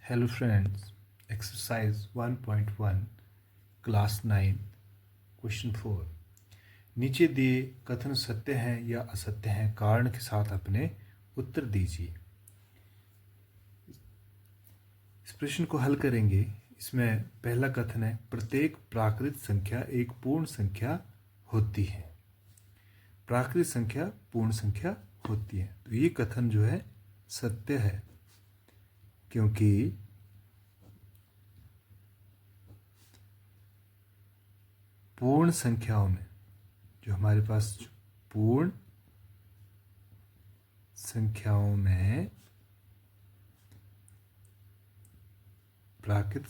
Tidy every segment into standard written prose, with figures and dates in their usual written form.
Hello friends, exercise 1.1 class 9 question 4। नीचे दिए कथन सत्य हैं या असत्य हैं, कारण के साथ अपने उत्तर दीजिए। इस प्रश्न को हल करेंगे। इसमें पहला कथन है, प्रत्येक प्राकृत संख्या एक पूर्ण संख्या होती है। प्राकृत संख्या पूर्ण संख्या होती है, तो ये कथन जो है सत्य है, क्योंकि पूर्ण संख्याओं में जो हमारे पास पूर्ण संख्याओं में प्राकृत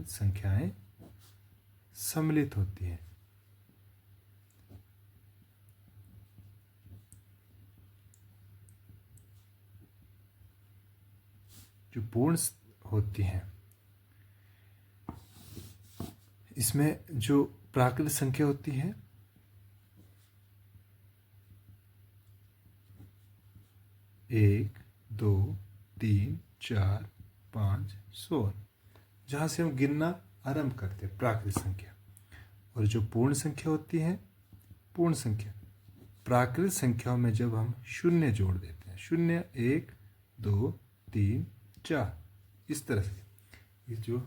संख्याएं सम्मिलित होती हैं। जो पूर्ण होती हैं, इसमें जो प्राकृत संख्या होती है एक, दो, तीन, चार, 5, 16, जहाँ से हम गिनना आरंभ करते हैं प्राकृत संख्या। और जो पूर्ण संख्या होती है, पूर्ण संख्या प्राकृत संख्याओं में जब हम शून्य जोड़ देते हैं, 0, 1, 2, 3, 4, इस तरह से ये जो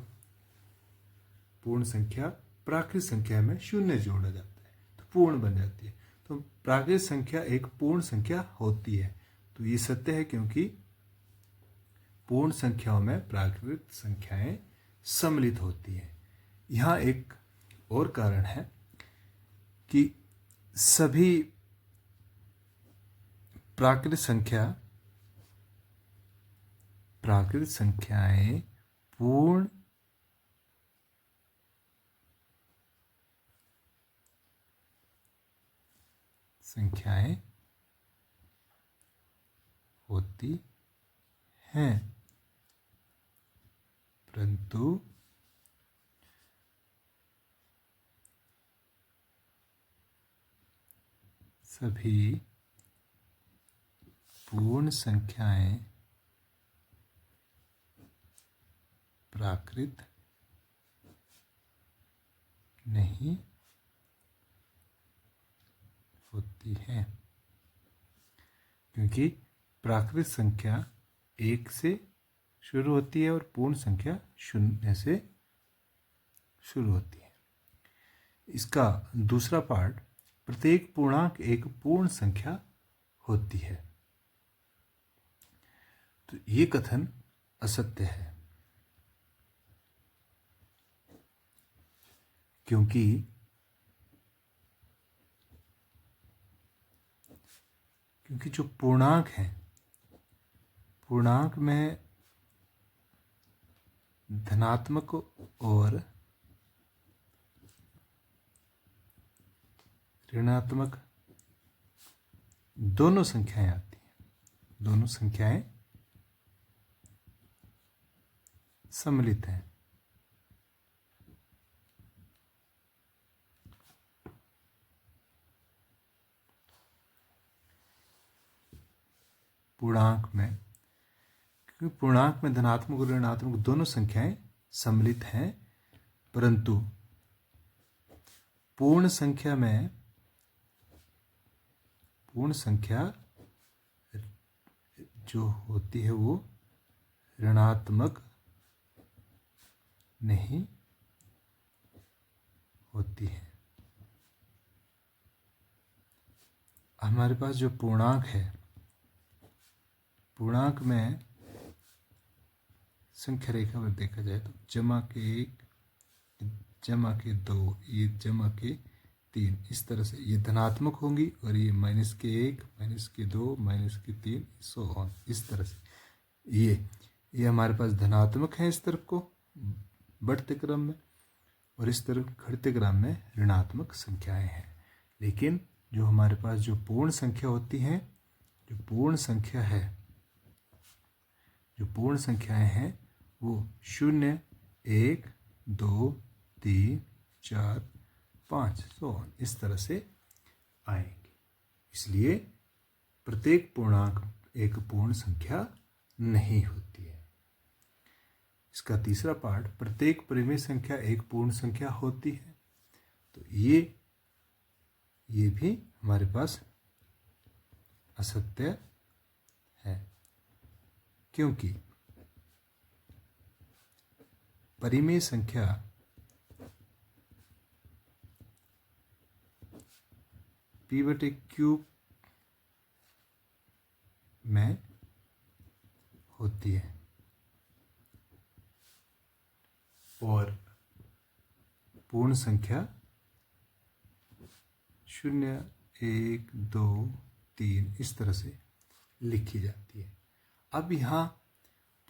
पूर्ण संख्या प्राकृत संख्या में शून्य जोड़ा जाता है तो पूर्ण बन जाती है। तो प्राकृत संख्या एक पूर्ण संख्या होती है, तो ये सत्य है, क्योंकि पूर्ण संख्याओं में प्राकृत संख्याएं सम्मिलित होती हैं। यहाँ एक और कारण है कि सभी प्राकृत संख्याएं पूर्ण संख्याएं होती हैं, परंतु सभी पूर्ण संख्याएं प्राकृत नहीं होती हैं, क्योंकि प्राकृत संख्या 1 से शुरू होती है और पूर्ण संख्या 0 से शुरू होती है। इसका दूसरा पार्ट, प्रत्येक पूर्णांक एक पूर्ण संख्या होती है, तो ये कथन असत्य है, क्योंकि जो पूर्णांक हैं, पूर्णांक में धनात्मक और ऋणात्मक दोनों संख्याएं आती हैं, दोनों संख्याएं सम्मिलित हैं। पूर्णांक में, क्योंकि पूर्णांक में धनात्मक और ऋणात्मक दोनों संख्याएं सम्मिलित हैं, परंतु पूर्ण संख्या जो होती है वो ऋणात्मक नहीं होती है। हमारे पास जो पूर्णांक है, पूर्णांक में संख्या रेखा पर देखा जाए तो जमा के 1, जमा के 2, ये जमा के 3, इस तरह से ये धनात्मक होंगी, और ये माइनस के 1, माइनस के 2, माइनस के 3, सो ऑन, इस तरह से ये हमारे पास धनात्मक है इस तरफ को बढ़ते क्रम में, और इस तरफ घटते क्रम में ऋणात्मक संख्याएं हैं। लेकिन जो हमारे पास जो पूर्ण संख्या होती हैं, जो पूर्ण संख्याएं हैं वो 0, 1, 2, 3, 4, 5, सो ऑन, इस तरह से आएंगे। इसलिए प्रत्येक पूर्णांक एक पूर्ण संख्या नहीं होती है। इसका तीसरा पार्ट, प्रत्येक परिमेय संख्या एक पूर्ण संख्या होती है। तो ये भी हमारे पास असत्य है, क्योंकि परिमेय संख्या p/q में होती है और पूर्ण संख्या 0, 1, 2, 3 इस तरह से लिखी जाती है। अब यहाँ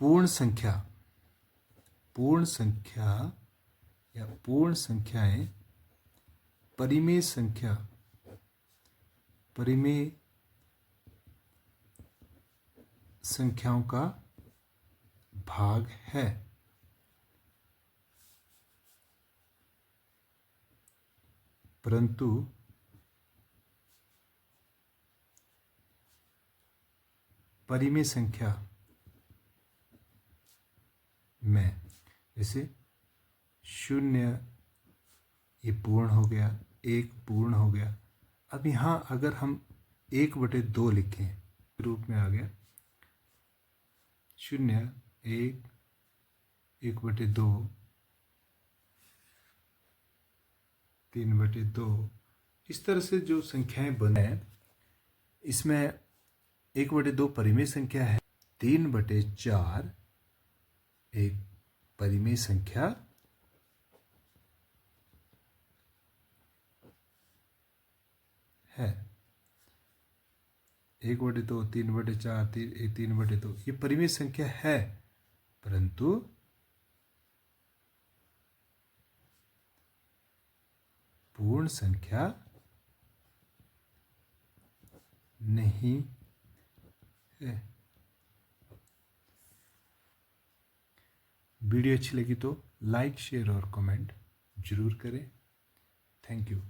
पूर्ण संख्या या पूर्ण संख्याएं परिमेय संख्याओं का भाग है। परंतु परिमेय संख्या में जैसे 0 ये पूर्ण हो गया, 1 पूर्ण हो गया। अब यहाँ अगर हम 1/2 लिखें रूप में आ गया 0, 1, 1/2, 3/2 इस तरह से जो संख्याएं बने, इसमें 1/2 परिमेय संख्या है, 3/4 एक परिमेय संख्या है। 1/2, 3/4, 3/2 ये परिमेय संख्या है, परंतु पूर्ण संख्या नहीं है। वीडियो अच्छी लगी तो लाइक, शेयर और कमेंट जरूर करें। Thank you.